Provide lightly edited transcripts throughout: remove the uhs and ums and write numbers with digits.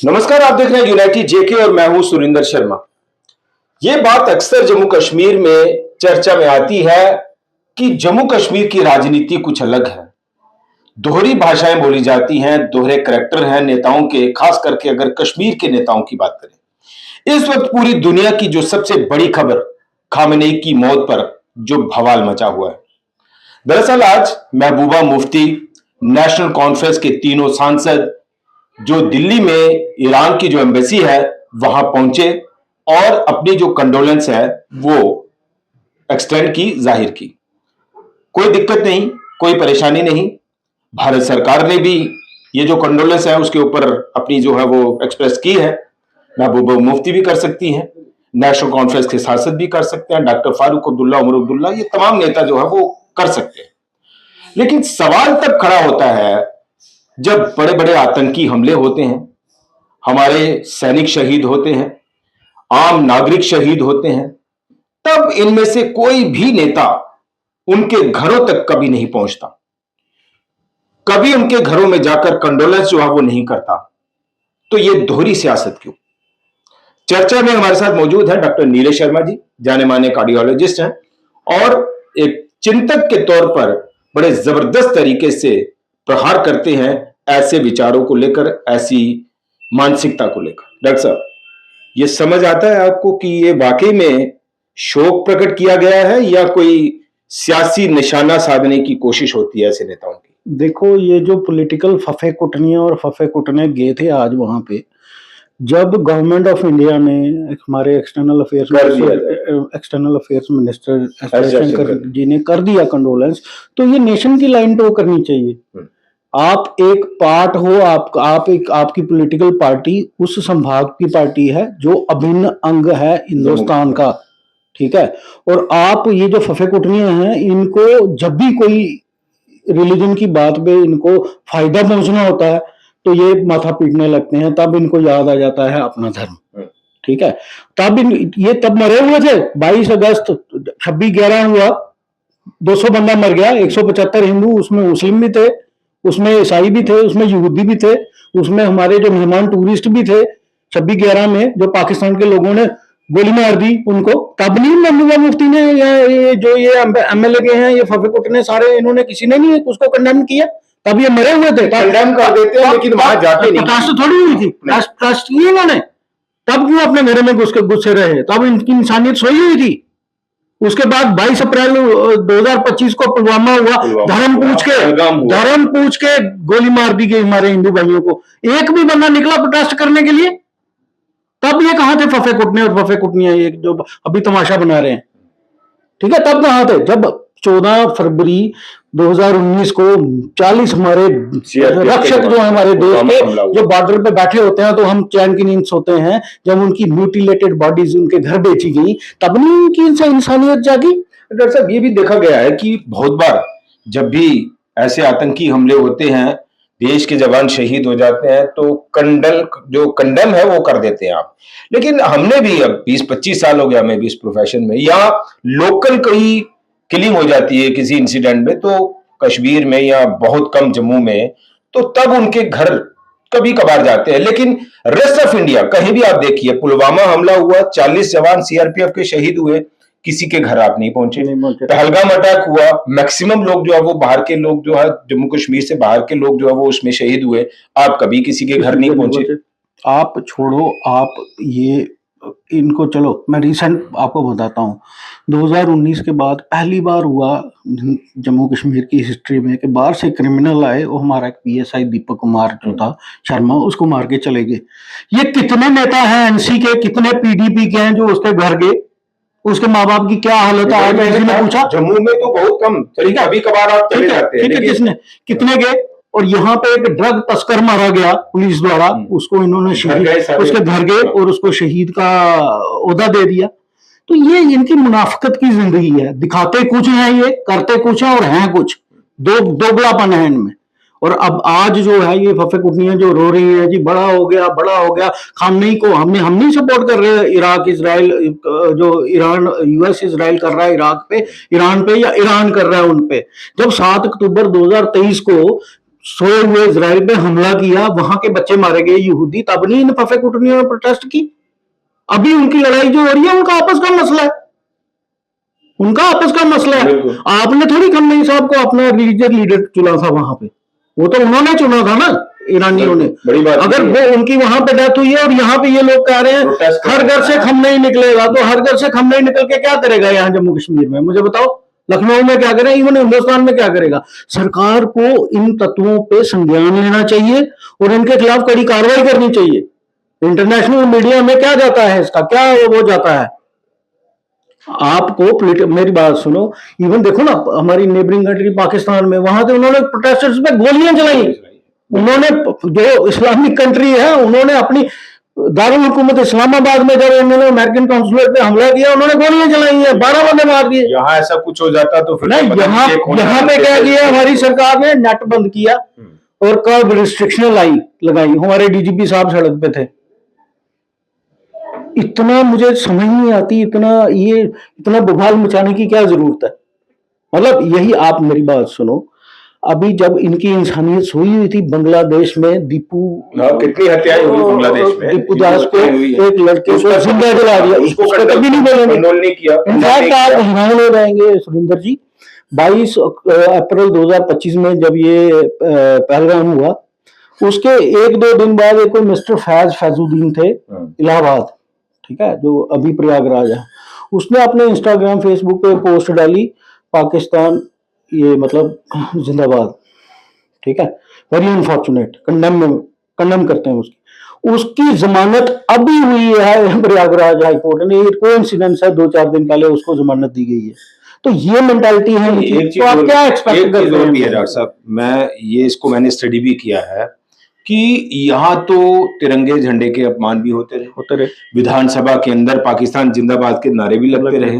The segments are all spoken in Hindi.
नमस्कार, आप देख रहे हैं यूनाइटेड जेके और मैं हूं सुरिंदर शर्मा। यह बात अक्सर जम्मू कश्मीर में चर्चा में आती है कि जम्मू कश्मीर की राजनीति कुछ अलग है। दोहरी भाषाएं बोली जाती हैं, दोहरे करैक्टर हैं नेताओं के, खास करके अगर कश्मीर के नेताओं की बात करें। इस वक्त पूरी दुनिया की जो सबसे बड़ी खबर खामेनेई की मौत पर जो बवाल मचा हुआ है। दरअसल आज महबूबा मुफ्ती, नेशनल कॉन्फ्रेंस के तीनों सांसद जो दिल्ली में ईरान की जो एम्बेसी है वहां पहुंचे और अपनी जो कंडोलेंस है वो एक्सटेंड की, जाहिर की। कोई दिक्कत नहीं, कोई परेशानी नहीं। भारत सरकार ने भी ये जो कंडोलेंस है उसके ऊपर अपनी जो है वो एक्सप्रेस की है। महबूबा मुफ्ती भी कर सकती हैं, नेशनल कॉन्फ्रेंस के सांसद भी कर सकते हैं, डॉक्टर फारूक अब्दुल्ला, उमर अब्दुल्ला, ये तमाम नेता जो है वो कर सकते हैं। लेकिन सवाल तब खड़ा होता है जब बड़े बड़े आतंकी हमले होते हैं, हमारे सैनिक शहीद होते हैं, आम नागरिक शहीद होते हैं, तब इनमें से कोई भी नेता उनके घरों तक कभी नहीं पहुंचता, कभी उनके घरों में जाकर कंडोलेंस जो है वो नहीं करता। तो ये दोहरी सियासत क्यों? चर्चा में हमारे साथ मौजूद है डॉक्टर नीरज शर्मा जी, जाने माने कार्डियोलॉजिस्ट हैं और एक चिंतक के तौर पर बड़े जबरदस्त तरीके से प्रहार करते हैं ऐसे विचारों को लेकर, ऐसी मानसिकता को लेकर। डॉक्टर साहब, ये समझ आता है आपको कि ये वाकई में शोक प्रकट किया गया है या कोई सियासी निशाना साधने की कोशिश होती है ऐसे नेताओं की? देखो, ये जो पॉलिटिकल फफे कुटनियां और फफे कुटने गए थे आज वहां पे, जब गवर्नमेंट ऑफ इंडिया ने हमारे external affairs minister S Jaishankar ji ने कर दिया कंडोलेंस, तो ये नेशन की लाइन तो करनी चाहिए। आप एक पार्ट हो, आपकी पॉलिटिकल पार्टी उस संभाग की पार्टी है जो अभिन्न अंग है हिंदुस्तान का, ठीक है। और आप ये जो फफे कुटनियां हैं, इनको जब भी कोई रिलीजन की बात पे इनको फायदा पहुंचना होता है तो ये माथा पीटने लगते हैं, तब इनको याद आ जाता है अपना धर्म, ठीक है। तब मरे हुए थे 22 अगस्त 26/11 हुआ, 200 बंदा मर गया, 175 हिंदू, उसमें मुस्लिम भी थे, उसमें ईसाई भी थे, उसमें यहूदी भी थे, उसमें हमारे जो मेहमान टूरिस्ट भी थे 26/11 में, जो पाकिस्तान के लोगों ने गोली मार दी उनको। तब नहीं महबूबा मुफ्ती ने ये जो ये एमएलए के हैं, ये फफे कुटने सारे, इन्होंने किसी ने नहीं उसको कंडेम किया। तब ये मरे हुए थे, कंडेम कर देते हैं लेकिन वहां जाके नहीं। ट्रस्ट थोड़ी हुई थी, ट्रस्ट किए इन्होंने। तब क्यों अपने घरे में गुस्से रहे? तब इनकी इंसानियत सोई हुई थी। उसके बाद 22 अप्रैल 2025 को पुलवामा हुआ, धर्म पूछ के गोली मार दी गई हमारे हिंदू भाइयों को। एक भी बंदा निकला प्रोटेस्ट करने के लिए? तब ये कहां थे फफे कुटने और फफे कुटनियां, ये जो अभी तमाशा बना रहे हैं, ठीक है। तब कहां थे जब 14 फरवरी 2019 को 40 हमारे रक्षक जो हमारे देश के जो बॉर्डर पे बैठे होते हैं, तो हम चैन की नींद सोते हैं, जब उनकी म्यूटिलेटेड बॉडीज उनके घर बेची गई, तब नहीं उनकी इंसानियत जागी? डॉक्टर साहब, ये भी देखा गया है कि बहुत बार जब भी ऐसे आतंकी हमले होते हैं, देश के जवान शहीद हो जाते हैं, तो कंडम है वो कर देते हैं आप। लेकिन हमने भी अब 20-25 साल हो गया हमें भी इस प्रोफेशन में, या लोकल कोई किलिंग हो जाती है किसी इंसिडेंट में, तो कश्मीर में या बहुत कम जम्मू में, तो तब उनके घर कभी कभार जाते हैं। लेकिन रेस्ट ऑफ इंडिया कहीं भी आप देखिए, पुलवामा हमला हुआ, 40 जवान सीआरपीएफ के शहीद हुए, किसी के घर आप नहीं पहुंचे। पहलगाम अटैक हुआ, मैक्सिमम लोग जो है वो बाहर के लोग जो है, जम्मू कश्मीर से बाहर के लोग जो है वो उसमें शहीद हुए, आप कभी किसी के घर नहीं पहुंचे। आप छोड़ो, आप ये इनको, चलो मैं रिसेंट आपको बताता हूँ। 2019 के बाद पहली बार हुआ जम्मू कश्मीर की हिस्ट्री में कि बाहर से क्रिमिनल आए, वो हमारा एक पीएसआई दीपक कुमार जो था शर्मा, उसको मार के चले गए। ये कितने नेता हैं एनसी के, कितने पीडीपी के हैं जो उसके घर गए? उसके माँ बाप की क्या हालत है आज? किसी ने पूछा? जम्मू में तो बहुत कम, कभी कभार आप चले जाते हैं, किसने, कितने गए? और यहाँ पे एक ड्रग तस्कर मारा गया पुलिस द्वारा, उसको इन्होंने उसके घर गए और उसको शहीद का ओहदा दे दिया। तो ये इनकी मुनाफिकत की जिंदगी है, दिखाते कुछ हैं, ये करते कुछ है और हैं कुछ, दोगलापन है इनमें। और अब आज जो है ये फफे कुटनियां जो रो रही है, जी बड़ा हो गया खामनेई को हम नहीं सपोर्ट कर रहे। इराक इसराइल जो ईरान यूएस इसराइल कर रहा है इराक पे, ईरान पे, या ईरान कर रहा है उन पे। जब 7 अक्टूबर 2023 को सोए हुए इजराइल पे हमला किया, वहां के बच्चे मारे गए यहूदी, तब नहीं इन फफे कुटनियों ने प्रोटेस्ट की? अभी उनकी लड़ाई जो हो रही है उनका आपस का मसला है, उनका आपस का मसला है। आपने थोड़ी खamenei साहब को अपना रिलीजियस लीडर चुना था वहां पे, वो तो उन्होंने चुना था ना, ईरानियों ने। बड़ी बात अगर वो उनकी वहां पे डेथ हुई है और यहाँ पे ये लोग कह रहे हैं हर घर से खamenei निकलेगा, तो हर घर से खamenei निकल के क्या करेगा यहाँ जम्मू कश्मीर में? मुझे बताओ, लखनऊ में क्या करें, इवन हिंदुस्तान में क्या करेगा? सरकार को इन तत्वों पे संज्ञान लेना चाहिए और इनके खिलाफ कड़ी कार्रवाई करनी चाहिए। इंटरनेशनल मीडिया में क्या जाता है, इसका क्या वो जाता है? आपको मेरी बात सुनो, इवन देखो ना हमारी नेबरिंग कंट्री पाकिस्तान में, वहां से उन्होंने प्रोटेस्टर्स पे गोलियां चलाई। उन्होंने, जो इस्लामिक कंट्री है, उन्होंने अपनी दारुल हुकूमत इस्लामाबाद में जब उन्होंने अमेरिकन काउंसुलेट पे हमला किया, उन्होंने गोलियां चलाई हैं, 12 बंदे मार दिए। यहाँ ऐसा कुछ हो जाता तो फिर नहीं, यहाँ पे क्या किया हमारी सरकार ने? नेट बंद किया और कर्ब रिस्ट्रिक्शन लगाई। हमारे डीजीपी साहब सड़क पे थे। इतना मुझे समझ नहीं आती, इतना बवाल मचाने की क्या जरूरत है? मतलब यही, आप मेरी बात सुनो, अभी जब इनकी इंसानियत सोई हुई थी बांग्लादेश में, कितनी हत्याएं हुई बांग्लादेश में, दीपू दास को, एक लड़के को जिंदा जला दिया, उसको कभी नहीं बोलेंगे। इनफैक्ट आप हैरान हो जाएंगे सुरिंदर जी, 22 अप्रैल 2025 में जब ये पहलगाम हुआ, उसके 1-2 दिन बाद एक मिस्टर फैजुद्दीन थे इलाहाबाद, ठीक है, जो अभी प्रयागराज है, उसने अपने इंस्टाग्राम फेसबुक पे पोस्ट डाली, पाकिस्तान ये मतलब जिंदाबाद, ठीक है, वेरी अनफॉर्चुनेट, कंडेम करते हैं उसकी जमानत अभी हुई है प्रयागराज हाई कोर्ट ने। कोइंसिडेंस है, 2-4 दिन पहले उसको जमानत दी गई है। तो ये मेंटालिटी है। तो आप क्या एक्सपेक्ट करते हैं? डॉक्टर साहब, मैंने स्टडी भी किया है कि यहाँ तो तिरंगे झंडे के अपमान भी होते रहे, विधानसभा के अंदर पाकिस्तान जिंदाबाद के नारे भी लगते रहे।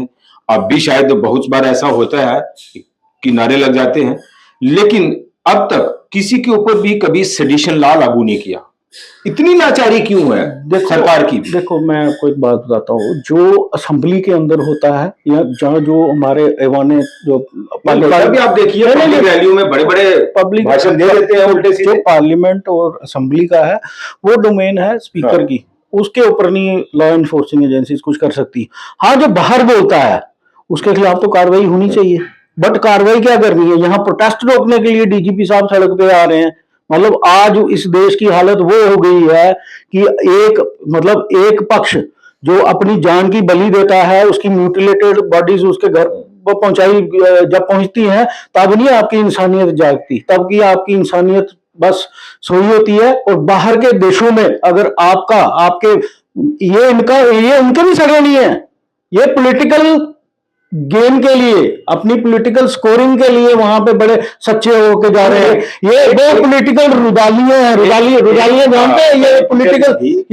अब भी शायद बहुत बार ऐसा होता है कि नारे लग जाते हैं, लेकिन अब तक किसी के ऊपर भी कभी सेडिशन लॉ लागू नहीं किया। इतनी लाचारी क्यों है सरकार की? देखो, मैं आपको एक बात बताता हूँ, जो असेंबली के अंदर होता है या जहाँ जो हमारे ऐवाने जो भी आप देखिए रैलियों में बड़े-बड़े पब्लिक भाषण दे देते हैं उल्टे सीधे। जो पार्लियामेंट और असेंबली का है वो डोमेन है स्पीकर की, उसके ऊपर नहीं लॉ एनफोर्सिंग एजेंसीज कुछ कर सकती। हाँ, जो बाहर बोलता है उसके खिलाफ तो कार्रवाई होनी चाहिए, बट कार्रवाई क्या करनी है? यहाँ प्रोटेस्ट रोकने के लिए डीजीपी साहब सड़क पे आ रहे हैं। मतलब आज इस देश की हालत वो हो गई है कि एक पक्ष जो अपनी जान की बलि देता है, उसकी म्यूटिलेटेड बॉडीज उसके घर पर पहुंचाई, जब पहुंचती हैं तब नहीं आपकी इंसानियत जागती, तब की आपकी इंसानियत बस सोई होती है। और बाहर के देशों में अगर आपके ये उनके भी सगे नहीं है, ये पॉलिटिकल गेम के लिए, अपनी पॉलिटिकल स्कोरिंग के लिए वहां पे बड़े सच्चे होके जा रहे हैं। ये वो पॉलिटिकल रुदालियां हैं, रुदालियां जानते हैं? ये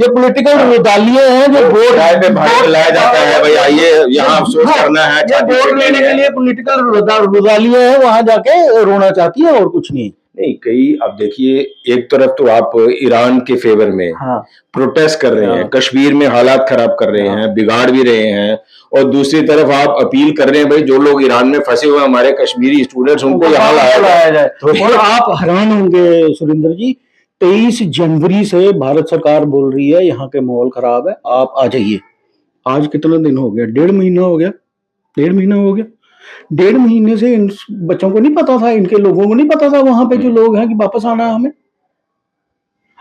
पॉलिटिकल रुदालियां हैं जो वोट लाया जाता है, भाई आइए यहाँ अफसोस करना है, वोट लेने के लिए पॉलिटिकल रुदालियां हैं, वहां जाके रोना चाहती है और कुछ नहीं। अब देखिए, एक तरफ तो आप ईरान के फेवर में प्रोटेस्ट कर रहे हैं, कश्मीर में हालात खराब कर रहे हैं, बिगाड़ भी रहे हैं, और दूसरी तरफ आप अपील कर रहे हैं भाई जो लोग ईरान में फंसे हुए हमारे कश्मीरी स्टूडेंट्स, उनको यहाँ लाया जाए। और आप हैरान होंगे सुरेंद्र जी, 23 जनवरी से भारत सरकार बोल रही है यहाँ के माहौल खराब है, आप आ जाइए। आज कितना दिन हो गया? 1.5 महीना हो गया। 1.5 महीने से इन बच्चों को नहीं पता था, इनके लोगों को नहीं पता था वहां पे जो लोग हैं कि वापस आना है हमें।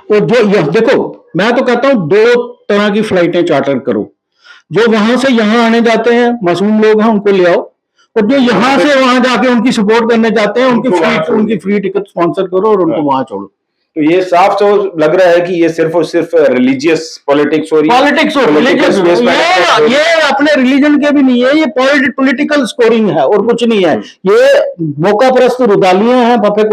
और जो देखो, मैं तो कहता हूं 2 तरह की फ्लाइटें चार्टर करो, जो वहां से यहाँ आने जाते हैं मासूम लोग हैं उनको ले आओ, और जो यहाँ से वहां जाके उनकी सपोर्ट करने जाते हैं उनकी फ्री टिकट स्पॉन्सर करो और उनको वहां छोड़ो। तो ये साफ तो लग रहा है कि ये सिर्फ और सिर्फ रिलीजियस पॉलिटिक्स हो रही है। पॉलिटिक्स और रिलीजियस, ये अपने रिलीजन के भी नहीं है, ये पॉलिटिकल स्कोरिंग है और कुछ नहीं है। ये मौका परस्त रुदालियां हैं, पप्पे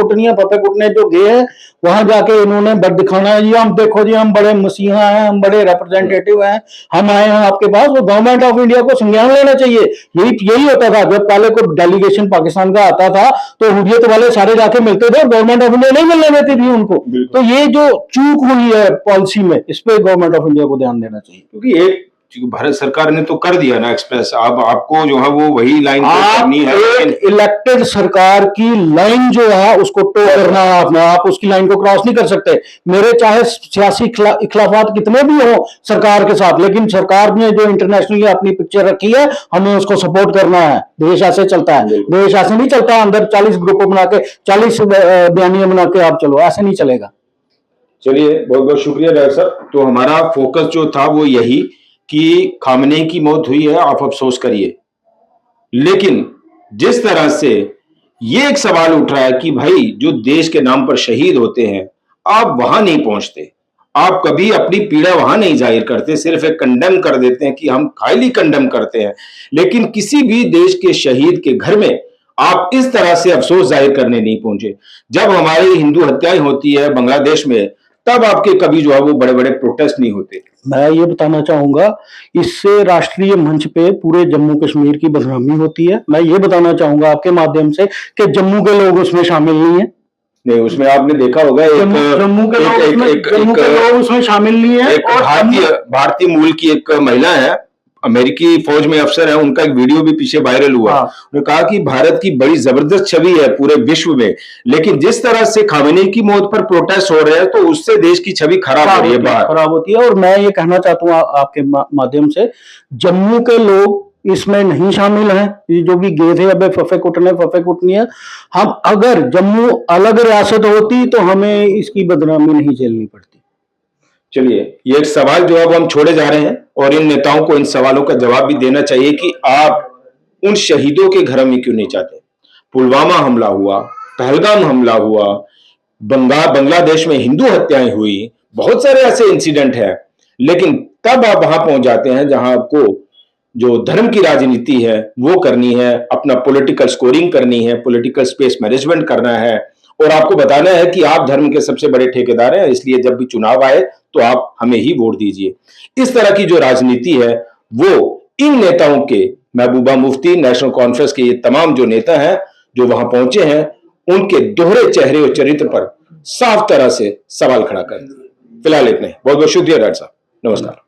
कुटने जो गए हैं वहां जाके इन्होंने बद दिखाना है, जी हम देखो जी हम बड़े मसीहा हैं, हम बड़े रिप्रेजेंटेटिव हैं, हम आए हैं आपके पास। वो गवर्नमेंट ऑफ इंडिया को संज्ञान लेना चाहिए। यही होता था जब पहले को डेलीगेशन पाकिस्तान का आता था तो हुर्रियत वाले सारे जाके मिलते थे और गवर्नमेंट ऑफ इंडिया नहीं मिलने देती थी उनको। तो ये जो चूक हुई है पॉलिसी में, इस पे गवर्नमेंट ऑफ इंडिया को ध्यान देना चाहिए। क्योंकि एक क्योंकि भारत सरकार ने तो कर दिया ना एक्सप्रेस, अब आपको जो है वो वही लाइन आप करनी है, लेकिन एक इलेक्टेड सरकार की लाइन जो है उसको टो करना है आपने, आप उसकी लाइन को क्रॉस नहीं कर सकते। मेरे चाहे सियासी इख्लाफात कितने भी हो सरकार के साथ, लेकिन सरकार ने जो इंटरनेशनली अपनी पिक्चर रखी है हमें उसको सपोर्ट करना है। देश ऐसे चलता है, देश ऐसे नहीं चलता अंदर 40 ग्रुप बना के 40 बयानियां बना के आप चलो, ऐसे नहीं चलेगा। चलिए बहुत बहुत शुक्रिया डॉक्टर साहब। तो हमारा फोकस जो था वो यही कि खामनेई की मौत हुई है, आप अफसोस करिए, लेकिन जिस तरह से ये एक सवाल उठ रहा है कि भाई जो देश के नाम पर शहीद होते हैं आप वहां नहीं पहुंचते, आप कभी अपनी पीड़ा वहां नहीं जाहिर करते, सिर्फ एक कंडेम कर देते हैं कि हम खाली कंडेम करते हैं, लेकिन किसी भी देश के शहीद के घर में आप इस तरह से अफसोस जाहिर करने नहीं पहुंचे। जब हमारी हिंदू हत्याएं होती है बांग्लादेश में, तब आपके कभी जो है वो बड़े बड़े प्रोटेस्ट नहीं होते। मैं ये बताना चाहूंगा, इससे राष्ट्रीय मंच पे पूरे जम्मू कश्मीर की बदनामी होती है। मैं ये बताना चाहूंगा आपके माध्यम से कि जम्मू के लोग उसमें शामिल नहीं है। नहीं, उसमें आपने देखा होगा जम्मू के लोग उसमें शामिल नहीं है। एक भारतीय मूल की एक महिला है, अमेरिकी फौज में अफसर है, उनका एक वीडियो भी पीछे वायरल हुआ। हाँ। उन्होंने कहा कि भारत की बड़ी जबरदस्त छवि है पूरे विश्व में, लेकिन जिस तरह से खामेनी की मौत पर प्रोटेस्ट हो रहे हैं तो उससे देश की छवि खराब हो रही है, बाहर खराब होती है। और मैं ये कहना चाहता हूँ आपके माध्यम से, जम्मू के लोग इसमें नहीं शामिल हैं। ये जो भी गए थे अब फफे कुटनी है। हम अगर जम्मू अलग रियासत होती तो हमें इसकी बदनामी नहीं झेलनी पड़ती। चलिए, ये एक सवाल जो अब हम छोड़े जा रहे हैं और इन नेताओं को इन सवालों का जवाब भी देना चाहिए कि आप उन शहीदों के घर में क्यों नहीं जाते। पुलवामा हमला हुआ, पहलगाम हमला हुआ, बांग्लादेश में हिंदू हत्याएं हुई, बहुत सारे ऐसे इंसिडेंट हैं, लेकिन तब आप वहां पहुंच जाते हैं जहां आपको जो धर्म की राजनीति है वो करनी है, अपना पॉलिटिकल स्कोरिंग करनी है, पॉलिटिकल स्पेस मैनेजमेंट करना है, और आपको बताना है कि आप धर्म के सबसे बड़े ठेकेदार हैं, इसलिए जब भी चुनाव आए तो आप हमें ही वोट दीजिए। इस तरह की जो राजनीति है वो इन नेताओं के, महबूबा मुफ्ती, नेशनल कॉन्फ्रेंस के ये तमाम जो नेता हैं जो वहां पहुंचे हैं, उनके दोहरे चेहरे और चरित्र पर साफ तरह से सवाल खड़ा कर दिए। फिलहाल इतने, बहुत बहुत शुक्रिया डॉक्टर साहब, नमस्कार।